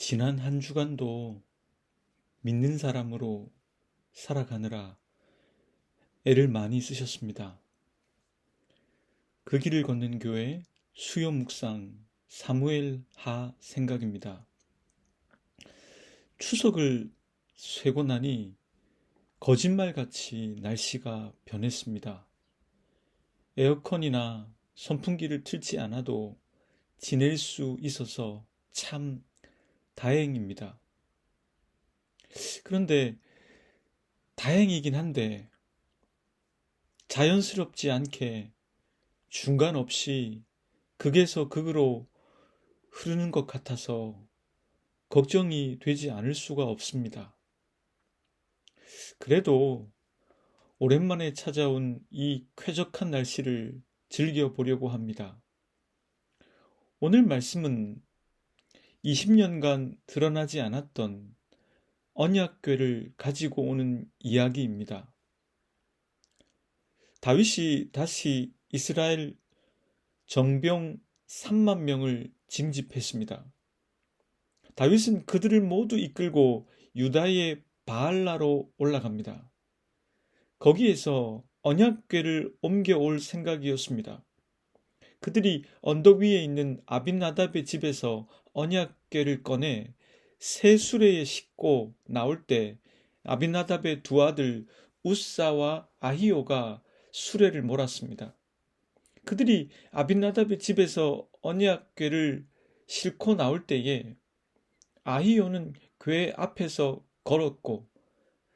지난 한 주간도 믿는 사람으로 살아가느라 애를 많이 쓰셨습니다. 그 길을 걷는 교회 수요 묵상 사무엘 하 생각입니다. 추석을 쇠고 나니 거짓말같이 날씨가 변했습니다. 에어컨이나 선풍기를 틀지 않아도 지낼 수 있어서 참 다행입니다. 그런데 다행이긴 한데 자연스럽지 않게 중간 없이 극에서 극으로 흐르는 것 같아서 걱정이 되지 않을 수가 없습니다. 그래도 오랜만에 찾아온 이 쾌적한 날씨를 즐겨보려고 합니다. 오늘 말씀은 20년간 드러나지 않았던 언약궤를 가지고 오는 이야기입니다. 다윗이 다시 이스라엘 정병 3만 명을 징집했습니다. 다윗은 그들을 모두 이끌고 유다의 바알라로 올라갑니다. 거기에서 언약궤를 옮겨올 생각이었습니다. 그들이 언덕 위에 있는 아빈나답의 집에서 언약궤를 꺼내 새 수레에 싣고 나올 때 아빈나답의 두 아들 우사와 아히오가 수레를 몰았습니다. 그들이 아빈나답의 집에서 언약궤를 싣고 나올 때에 아히오는 궤 앞에서 걸었고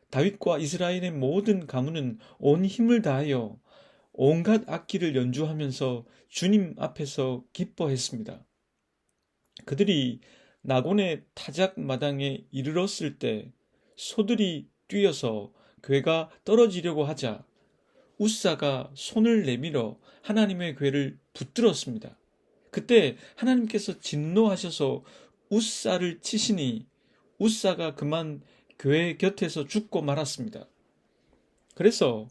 다윗과 이스라엘의 모든 가문은 온 힘을 다하여 온갖 악기를 연주하면서 주님 앞에서 기뻐했습니다. 그들이 나곤의 타작 마당에 이르렀을 때 소들이 뛰어서 궤가 떨어지려고 하자 우사가 손을 내밀어 하나님의 궤를 붙들었습니다. 그때 하나님께서 진노하셔서 우사를 치시니 우사가 그만 궤 곁에서 죽고 말았습니다. 그래서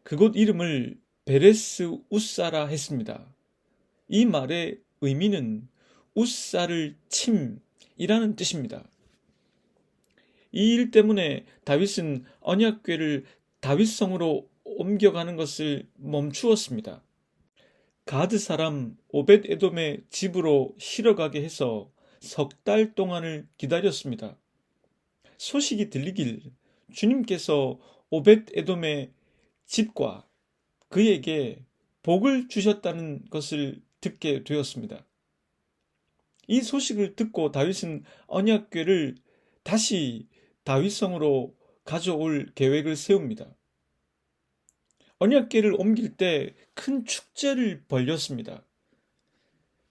그곳 이름을 베레스 우사라 했습니다. 이 말의 의미는 우사를 침이라는 뜻입니다. 이 일 때문에 다윗은 언약궤를 다윗성으로 옮겨가는 것을 멈추었습니다. 가드 사람 오벳 에돔의 집으로 실어가게 해서 석 달 동안을 기다렸습니다. 소식이 들리길 주님께서 오벳 에돔의 집과 그에게 복을 주셨다는 것을 듣게 되었습니다. 이 소식을 듣고 다윗은 언약궤를 다시 다윗성으로 가져올 계획을 세웁니다. 언약궤를 옮길 때 큰 축제를 벌였습니다.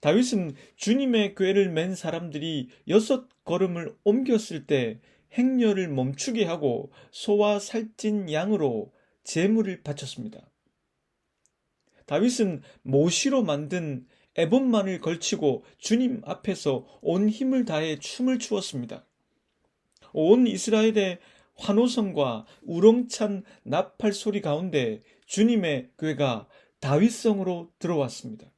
다윗은 주님의 궤를 맨 사람들이 6걸음을 옮겼을 때 행렬을 멈추게 하고 소와 살찐 양으로 제물을 바쳤습니다. 다윗은 모시로 만든 에봇만을 걸치고 주님 앞에서 온 힘을 다해 춤을 추었습니다. 온 이스라엘의 환호성과 우렁찬 나팔 소리 가운데 주님의 궤가 다윗성으로 들어왔습니다.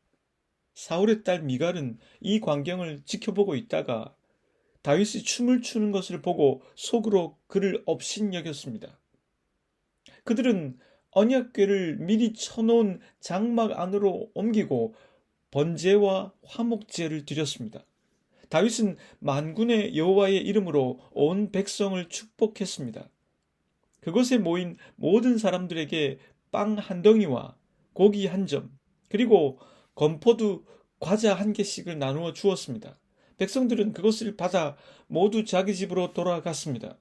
사울의 딸 미갈은 이 광경을 지켜보고 있다가 다윗이 춤을 추는 것을 보고 속으로 그를 업신여겼습니다. 그들은 언약궤를 미리 쳐놓은 장막 안으로 옮기고 번제와 화목제를 드렸습니다. 다윗은 만군의 여호와의 이름으로 온 백성을 축복했습니다. 그곳에 모인 모든 사람들에게 빵 한 덩이와 고기 한 점, 그리고 건포도 과자 한 개씩을 나누어 주었습니다. 백성들은 그것을 받아 모두 자기 집으로 돌아갔습니다.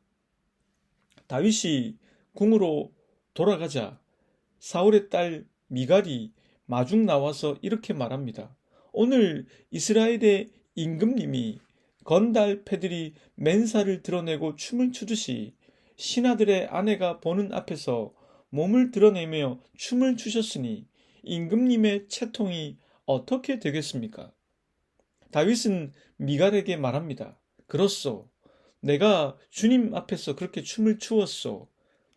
다윗이 궁으로 돌아가자 사울의 딸 미갈이 마중 나와서 이렇게 말합니다. 오늘 이스라엘의 임금님이 건달 패들이 맨살을 드러내고 춤을 추듯이 신하들의 아내가 보는 앞에서 몸을 드러내며 춤을 추셨으니 임금님의 채통이 어떻게 되겠습니까? 다윗은 미갈에게 말합니다. 그렇소. 내가 주님 앞에서 그렇게 춤을 추었소.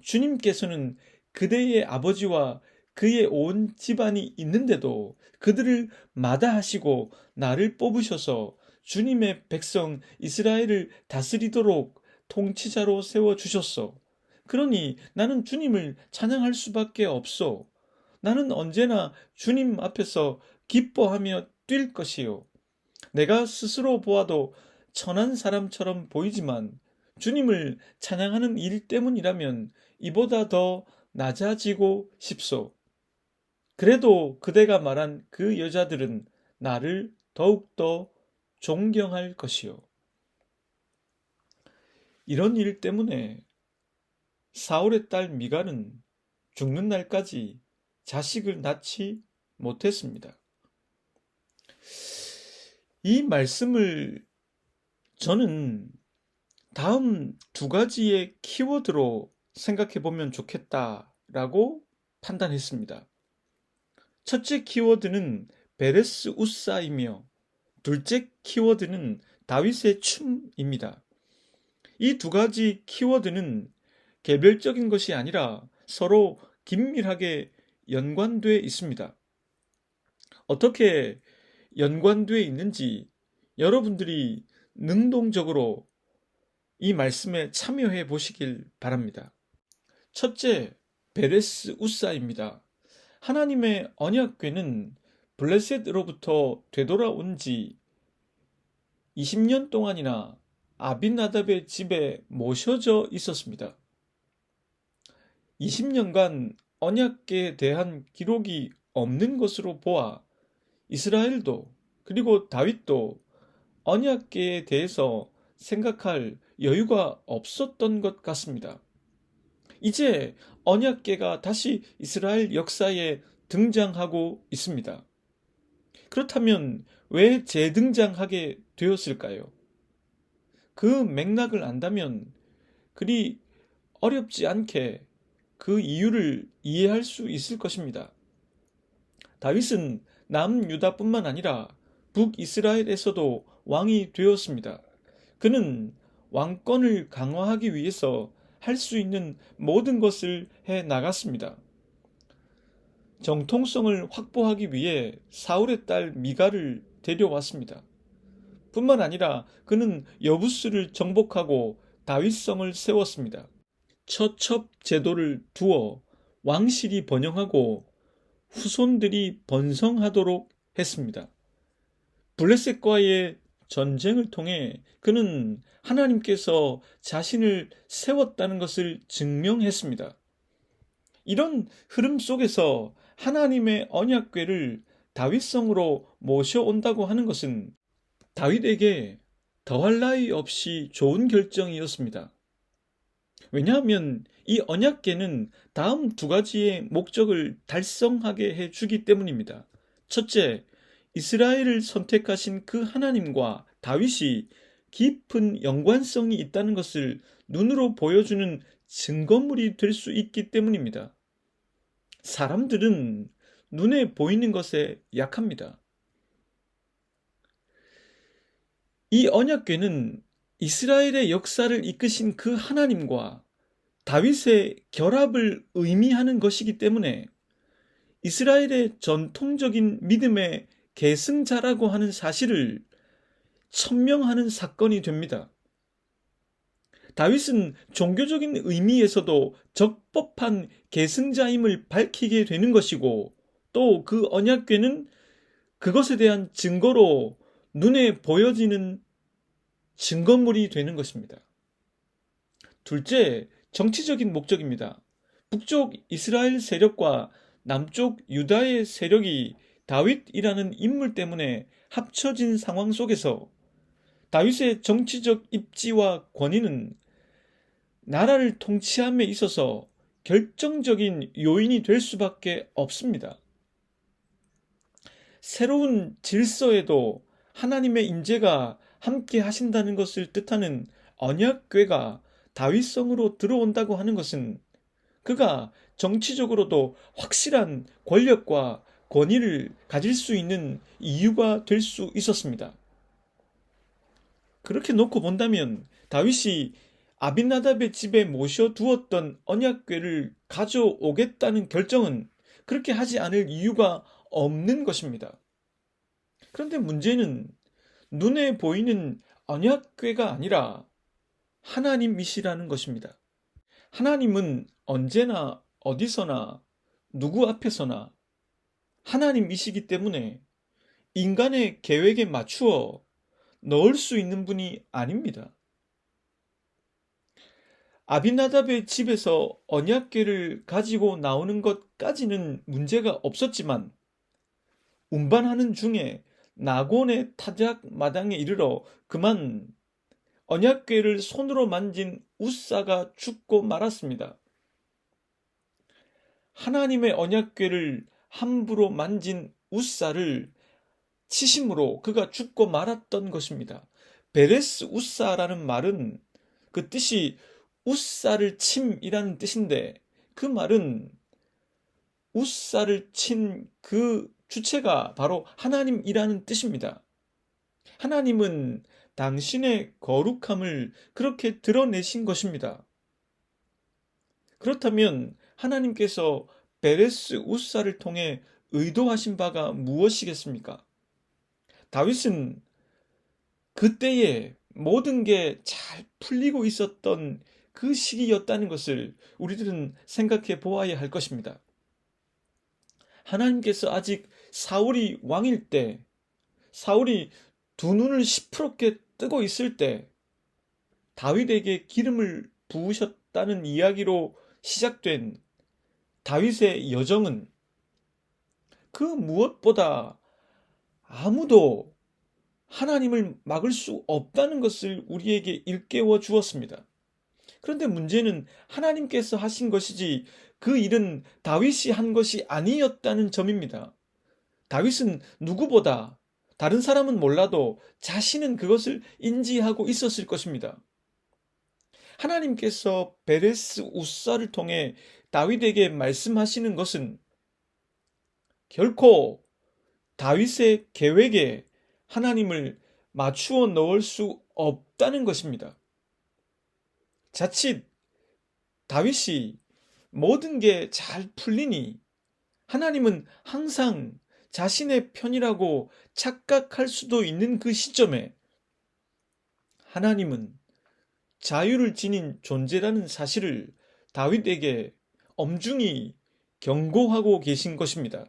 주님께서는 그대의 아버지와 그의 온 집안이 있는데도 그들을 마다하시고 나를 뽑으셔서 주님의 백성 이스라엘을 다스리도록 통치자로 세워주셨소. 그러니 나는 주님을 찬양할 수밖에 없소. 나는 언제나 주님 앞에서 기뻐하며 뛸 것이요. 내가 스스로 보아도 천한 사람처럼 보이지만 주님을 찬양하는 일 때문이라면 이보다 더 낮아지고 싶소. 그래도 그대가 말한 그 여자들은 나를 더욱더 존경할 것이요. 이런 일 때문에 사울의 딸 미갈은 죽는 날까지 자식을 낳지 못했습니다. 이 말씀을 저는 다음 두 가지의 키워드로 생각해 보면 좋겠다라고 판단했습니다. 첫째 키워드는 베레스 우사이며 둘째 키워드는 다윗의 춤입니다. 이 두 가지 키워드는 개별적인 것이 아니라 서로 긴밀하게 연관되어 있습니다. 어떻게 연관되어 있는지 여러분들이 능동적으로 이 말씀에 참여해 보시길 바랍니다. 첫째, 베레스 우사입니다. 하나님의 언약궤는 블레셋으로부터 되돌아온 지 20년 동안이나 아빈나답의 집에 모셔져 있었습니다. 20년간 언약궤에 대한 기록이 없는 것으로 보아 이스라엘도 그리고 다윗도 언약궤에 대해서 생각할 여유가 없었던 것 같습니다. 이제 언약궤가 다시 이스라엘 역사에 등장하고 있습니다. 그렇다면 왜 재등장하게 되었을까요? 그 맥락을 안다면 그리 어렵지 않게 그 이유를 이해할 수 있을 것입니다. 다윗은 남유다뿐만 아니라 북이스라엘에서도 왕이 되었습니다. 그는 왕권을 강화하기 위해서 할 수 있는 모든 것을 해 나갔습니다. 정통성을 확보하기 위해 사울의 딸 미갈을 데려왔습니다. 뿐만 아니라 그는 여부스를 정복하고 다윗성을 세웠습니다. 처첩 제도를 두어 왕실이 번영하고 후손들이 번성하도록 했습니다. 블레셋과의 전쟁을 통해 그는 하나님께서 자신을 세웠다는 것을 증명했습니다. 이런 흐름 속에서 하나님의 언약궤를 다윗성으로 모셔온다고 하는 것은 다윗에게 더할 나위 없이 좋은 결정이었습니다. 왜냐하면 이 언약궤는 다음 두 가지의 목적을 달성하게 해주기 때문입니다. 첫째, 이스라엘을 선택하신 그 하나님과 다윗이 깊은 연관성이 있다는 것을 눈으로 보여주는 증거물이 될 수 있기 때문입니다. 사람들은 눈에 보이는 것에 약합니다. 이 언약궤는 이스라엘의 역사를 이끄신 그 하나님과 다윗의 결합을 의미하는 것이기 때문에 이스라엘의 전통적인 믿음의 계승자라고 하는 사실을 천명하는 사건이 됩니다. 다윗은 종교적인 의미에서도 적법한 계승자임을 밝히게 되는 것이고 또 그 언약궤는 그것에 대한 증거로 눈에 보여지는 증거물이 되는 것입니다. 둘째, 정치적인 목적입니다. 북쪽 이스라엘 세력과 남쪽 유다의 세력이 다윗이라는 인물 때문에 합쳐진 상황 속에서 다윗의 정치적 입지와 권위는 나라를 통치함에 있어서 결정적인 요인이 될 수밖에 없습니다. 새로운 질서에도 하나님의 임재가 함께 하신다는 것을 뜻하는 언약궤가 다윗성으로 들어온다고 하는 것은 그가 정치적으로도 확실한 권력과 권위를 가질 수 있는 이유가 될 수 있었습니다. 그렇게 놓고 본다면 다윗이 아빈나답의 집에 모셔두었던 언약궤를 가져오겠다는 결정은 그렇게 하지 않을 이유가 없는 것입니다. 그런데 문제는 눈에 보이는 언약궤가 아니라 하나님이시라는 것입니다. 하나님은 언제나 어디서나 누구 앞에서나 하나님이시기 때문에 인간의 계획에 맞추어 넣을 수 있는 분이 아닙니다. 아비나답의 집에서 언약궤를 가지고 나오는 것까지는 문제가 없었지만 운반하는 중에 나곤의 타작 마당에 이르러 그만 언약궤를 손으로 만진 웃사가 죽고 말았습니다. 하나님의 언약궤를 함부로 만진 웃사를 치심으로 그가 죽고 말았던 것입니다. 베레스 웃사라는 말은 그 뜻이 웃사를 침이라는 뜻인데 그 말은 웃사를 친 그 주체가 바로 하나님이라는 뜻입니다. 하나님은 당신의 거룩함을 그렇게 드러내신 것입니다. 그렇다면 하나님께서 베레스 웃사를 통해 의도하신 바가 무엇이겠습니까? 다윗은 그때에 모든 게 잘 풀리고 있었던 그 시기였다는 것을 우리들은 생각해 보아야 할 것입니다. 하나님께서 아직 사울이 왕일 때, 사울이 두 눈을 시퍼렇게 뜨고 있을 때 다윗에게 기름을 부으셨다는 이야기로 시작된 다윗의 여정은 그 무엇보다 아무도 하나님을 막을 수 없다는 것을 우리에게 일깨워 주었습니다. 그런데 문제는 하나님께서 하신 것이지 그 일은 다윗이 한 것이 아니었다는 점입니다. 다윗은 누구보다 다른 사람은 몰라도 자신은 그것을 인지하고 있었을 것입니다. 하나님께서 베레스 웃사를 통해 다윗에게 말씀하시는 것은 결코 다윗의 계획에 하나님을 맞추어 넣을 수 없다는 것입니다. 자칫 다윗이 모든 게 잘 풀리니 하나님은 항상 자신의 편이라고 착각할 수도 있는 그 시점에 하나님은 자유를 지닌 존재라는 사실을 다윗에게 엄중히 경고하고 계신 것입니다.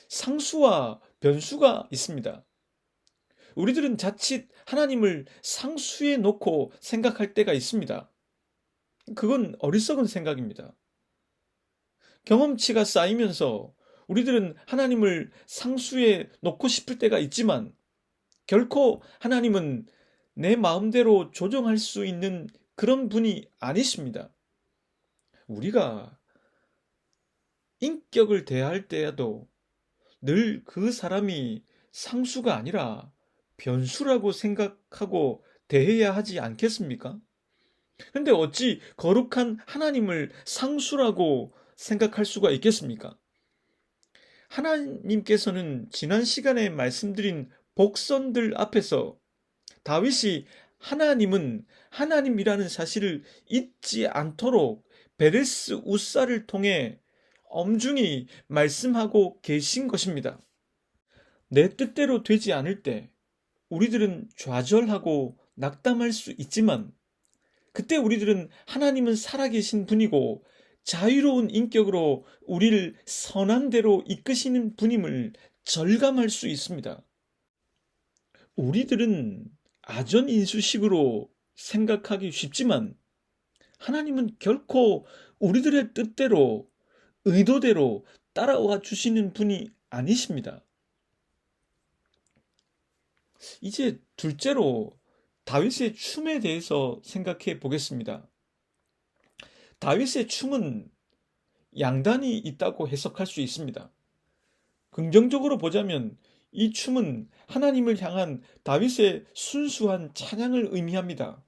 상수와 변수가 있습니다. 우리들은 자칫 하나님을 상수에 놓고 생각할 때가 있습니다. 그건 어리석은 생각입니다. 경험치가 쌓이면서 우리들은 하나님을 상수에 놓고 싶을 때가 있지만 결코 하나님은 내 마음대로 조정할 수 있는 그런 분이 아니십니다. 우리가 인격을 대할 때에도 늘 그 사람이 상수가 아니라 변수라고 생각하고 대해야 하지 않겠습니까? 근데 어찌 거룩한 하나님을 상수라고 생각할 수가 있겠습니까? 하나님께서는 지난 시간에 말씀드린 복선들 앞에서 다윗이 하나님은 하나님이라는 사실을 잊지 않도록 베레스 웃사를 통해 엄중히 말씀하고 계신 것입니다. 내 뜻대로 되지 않을 때 우리들은 좌절하고 낙담할 수 있지만 그때 우리들은 하나님은 살아계신 분이고 자유로운 인격으로 우리를 선한 대로 이끄시는 분임을 절감할 수 있습니다. 우리들은 아전인수식으로 생각하기 쉽지만 하나님은 결코 우리들의 뜻대로 의도대로 따라와 주시는 분이 아니십니다. 이제 둘째로 다윗의 춤에 대해서 생각해 보겠습니다. 다윗의 춤은 양단이 있다고 해석할 수 있습니다. 긍정적으로 보자면 이 춤은 하나님을 향한 다윗의 순수한 찬양을 의미합니다.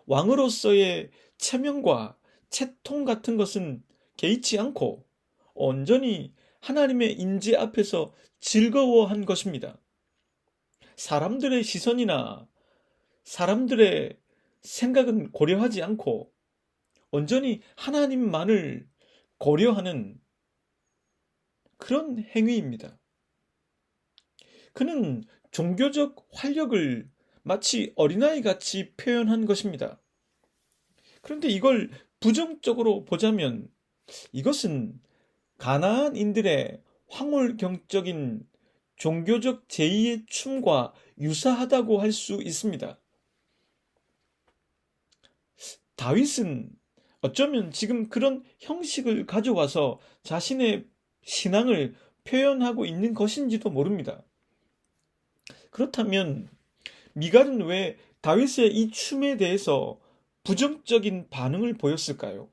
왕으로서의 체면과 채통 같은 것은 개의치 않고 온전히 하나님의 인재 앞에서 즐거워한 것입니다. 사람들의 시선이나 사람들의 생각은 고려하지 않고 온전히 하나님만을 고려하는 그런 행위입니다. 그는 종교적 활력을 마치 어린아이같이 표현한 것입니다. 그런데 이걸 부정적으로 보자면 이것은 가나안인들의 황홀경적인 종교적 제의의 춤과 유사하다고 할 수 있습니다. 다윗은 어쩌면 지금 그런 형식을 가져와서 자신의 신앙을 표현하고 있는 것인지도 모릅니다. 그렇다면 미갈은 왜 다윗의 이 춤에 대해서 부정적인 반응을 보였을까요?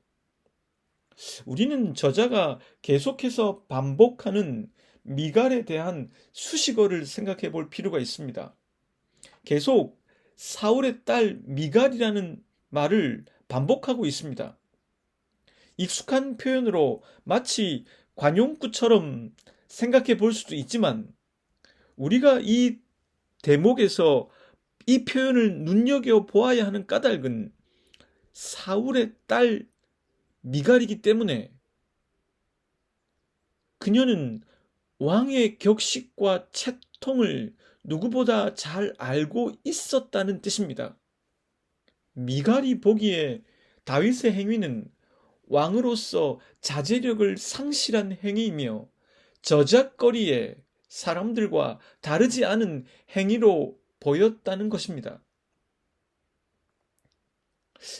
우리는 저자가 계속해서 반복하는 미갈에 대한 수식어를 생각해 볼 필요가 있습니다. 계속 사울의 딸 미갈이라는 말을 반복하고 있습니다. 익숙한 표현으로 마치 관용구처럼 생각해 볼 수도 있지만 우리가 이 대목에서 이 표현을 눈여겨 보아야 하는 까닭은 사울의 딸 미갈이기 때문에 그녀는 왕의 격식과 채통을 누구보다 잘 알고 있었다는 뜻입니다. 미갈이 보기에 다윗의 행위는 왕으로서 자제력을 상실한 행위이며 저작거리에 사람들과 다르지 않은 행위로 보였다는 것입니다.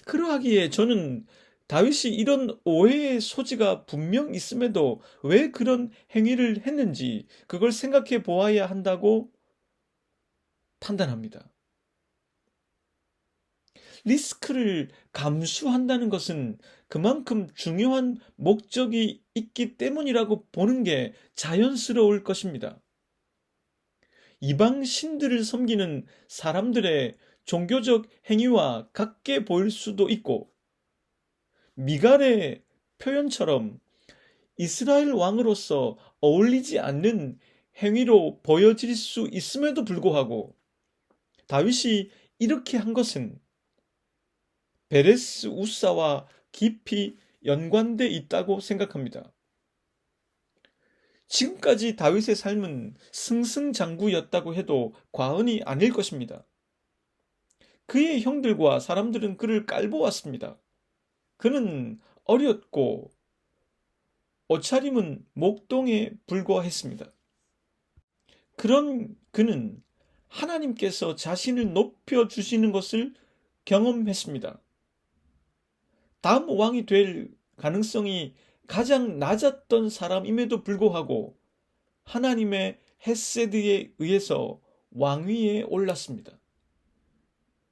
그러하기에 저는 다윗이 이런 오해의 소지가 분명 있음에도 왜 그런 행위를 했는지 그걸 생각해 보아야 한다고 판단합니다. 리스크를 감수한다는 것은 그만큼 중요한 목적이 있기 때문이라고 보는 게 자연스러울 것입니다. 이방 신들을 섬기는 사람들의 종교적 행위와 같게 보일 수도 있고 미갈의 표현처럼 이스라엘 왕으로서 어울리지 않는 행위로 보여질 수 있음에도 불구하고 다윗이 이렇게 한 것은 베레스 우사와 깊이 연관돼 있다고 생각합니다. 지금까지 다윗의 삶은 승승장구였다고 해도 과언이 아닐 것입니다. 그의 형들과 사람들은 그를 깔보았습니다. 그는 어렸고 옷차림은 목동에 불과했습니다. 그런 그는 하나님께서 자신을 높여주시는 것을 경험했습니다. 다음 왕이 될 가능성이 가장 낮았던 사람임에도 불구하고 하나님의 헤세드에 의해서 왕위에 올랐습니다.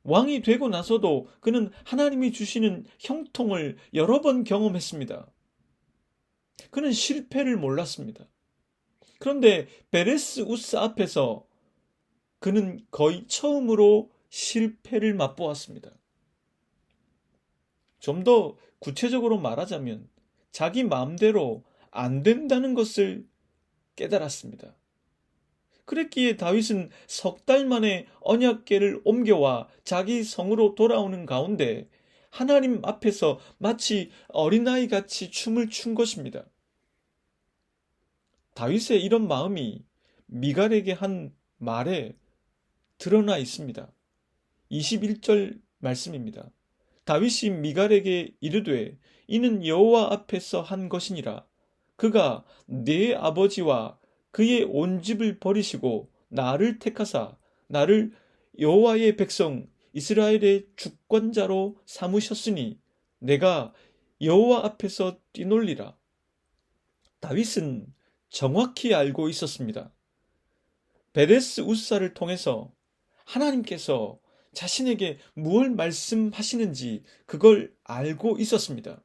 왕이 되고 나서도 그는 하나님이 주시는 형통을 여러 번 경험했습니다. 그는 실패를 몰랐습니다. 그런데 베레스 우사 앞에서 그는 거의 처음으로 실패를 맛보았습니다. 좀 더 구체적으로 말하자면 자기 마음대로 안 된다는 것을 깨달았습니다. 그랬기에 다윗은 석 달 만에 언약궤를 옮겨와 자기 성으로 돌아오는 가운데 하나님 앞에서 마치 어린아이 같이 춤을 춘 것입니다. 다윗의 이런 마음이 미갈에게 한 말에 드러나 있습니다. 21절 말씀입니다. 다윗이 미갈에게 이르되 이는 여호와 앞에서 한 것이니라. 그가 내 아버지와 그의 온 집을 버리시고 나를 택하사 나를 여호와의 백성 이스라엘의 주권자로 삼으셨으니 내가 여호와 앞에서 뛰놀리라. 다윗은 정확히 알고 있었습니다. 베레스 우사를 통해서 하나님께서 자신에게 무엇을 말씀하시는지 그걸 알고 있었습니다.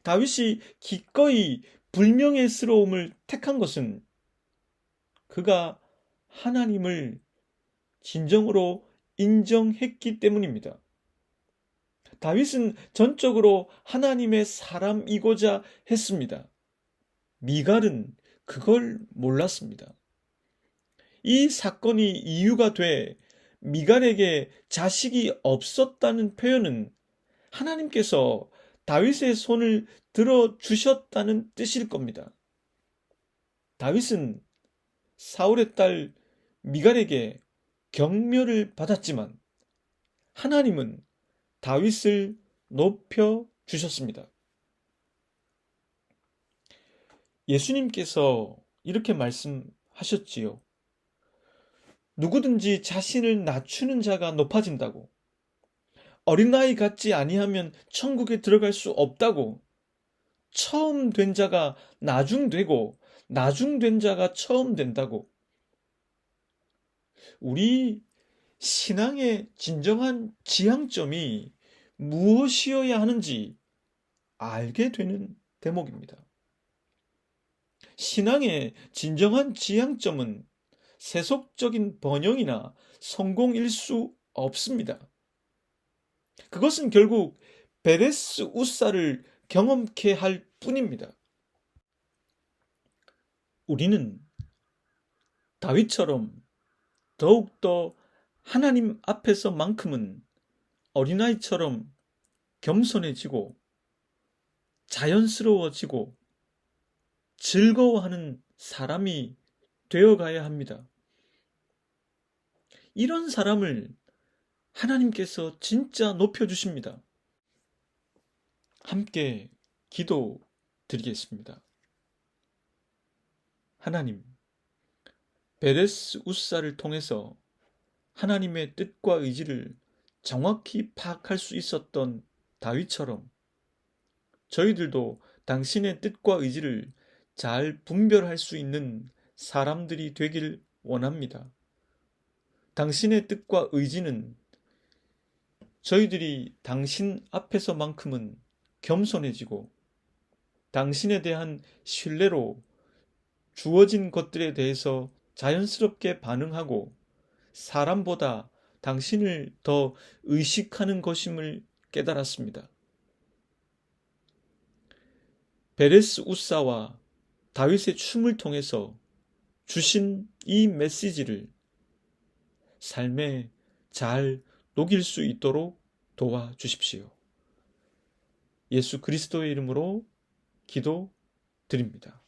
다윗이 기꺼이 불명예스러움을 택한 것은 그가 하나님을 진정으로 인정했기 때문입니다. 다윗은 전적으로 하나님의 사람이고자 했습니다. 미갈은 그걸 몰랐습니다. 이 사건이 이유가 돼 미갈에게 자식이 없었다는 표현은 하나님께서 다윗의 손을 들어주셨다는 뜻일 겁니다. 다윗은 사울의 딸 미갈에게 경멸을 받았지만 하나님은 다윗을 높여 주셨습니다. 예수님께서 이렇게 말씀하셨지요. 누구든지 자신을 낮추는 자가 높아진다고, 어린아이 같지 아니하면 천국에 들어갈 수 없다고, 처음 된 자가 나중되고 나중된 자가 처음 된다고. 우리 신앙의 진정한 지향점이 무엇이어야 하는지 알게 되는 대목입니다. 신앙의 진정한 지향점은 세속적인 번영이나 성공일 수 없습니다. 그것은 결국 베레스 우사를 경험케 할 뿐입니다. 우리는 다윗처럼 더욱더 하나님 앞에서만큼은 어린아이처럼 겸손해지고 자연스러워지고 즐거워하는 사람이 되어가야 합니다. 이런 사람을 하나님께서 진짜 높여주십니다. 함께 기도 드리겠습니다. 하나님, 베레스 우사를 통해서 하나님의 뜻과 의지를 정확히 파악할 수 있었던 다윗처럼 저희들도 당신의 뜻과 의지를 잘 분별할 수 있는 사람들이 되길 원합니다. 당신의 뜻과 의지는 저희들이 당신 앞에서만큼은 겸손해지고 당신에 대한 신뢰로 주어진 것들에 대해서 자연스럽게 반응하고 사람보다 당신을 더 의식하는 것임을 깨달았습니다. 베레스 우사와 다윗의 춤을 통해서 주신 이 메시지를 삶에 잘 녹일 수 있도록 도와주십시오. 예수 그리스도의 이름으로 기도드립니다.